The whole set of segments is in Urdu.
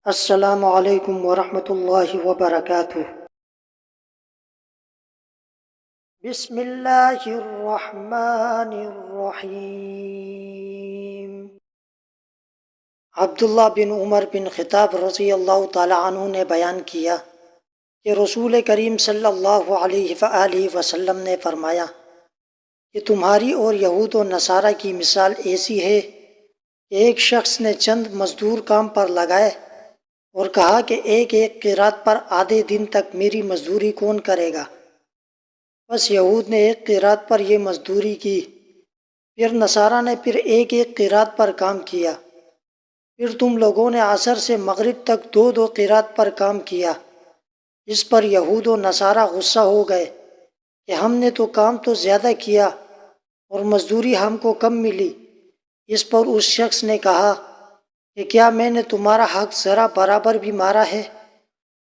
السلام علیکم ورحمۃ اللہ وبرکاتہ۔ بسم اللہ الرحمن الرحیم۔ عبداللہ بن عمر بن خطاب رضی اللہ تعالی عنہ نے بیان کیا کہ رسول کریم صلی اللہ علیہ وآلہ وسلم نے فرمایا کہ تمہاری اور یہود و نصارہ کی مثال ایسی ہے کہ ایک شخص نے چند مزدور کام پر لگائے اور کہا کہ ایک ایک قیراط پر آدھے دن تک میری مزدوری کون کرے گا؟ بس یہود نے ایک قیراط پر یہ مزدوری کی، پھر نصارہ نے پھر ایک ایک قیراط پر کام کیا، پھر تم لوگوں نے عصر سے مغرب تک دو دو قیراط پر کام کیا۔ اس پر یہود و نصارہ غصہ ہو گئے کہ ہم نے تو کام تو زیادہ کیا اور مزدوری ہم کو کم ملی۔ اس پر اس شخص نے کہا کہ کیا میں نے تمہارا حق ذرا برابر بھی مارا ہے؟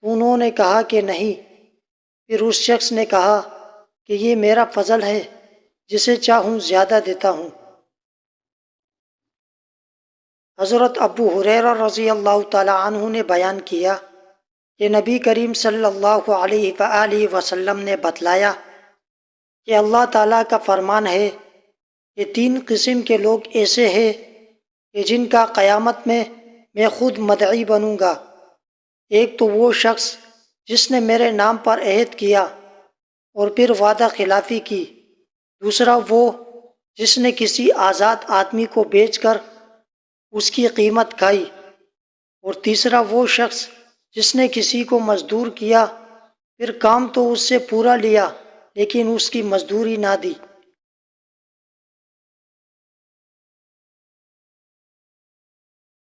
انہوں نے کہا کہ نہیں۔ پھر اس شخص نے کہا کہ یہ میرا فضل ہے، جسے چاہوں زیادہ دیتا ہوں۔ حضرت ابو ہریرہ رضی اللہ تعالی عنہ نے بیان کیا کہ نبی کریم صلی اللہ علیہ وآلہ وسلم نے بتلایا کہ اللہ تعالیٰ کا فرمان ہے کہ 3 قسم کے لوگ ایسے ہیں کہ جن کا قیامت میں خود مدعی بنوں گا۔ ایک تو وہ شخص جس نے میرے نام پر عہد کیا اور پھر وعدہ خلافی کی، دوسرا وہ جس نے کسی آزاد آدمی کو بیچ کر اس کی قیمت کھائی، اور تیسرا وہ شخص جس نے کسی کو مزدور کیا، پھر کام تو اس سے پورا لیا لیکن اس کی مزدوری نہ دی۔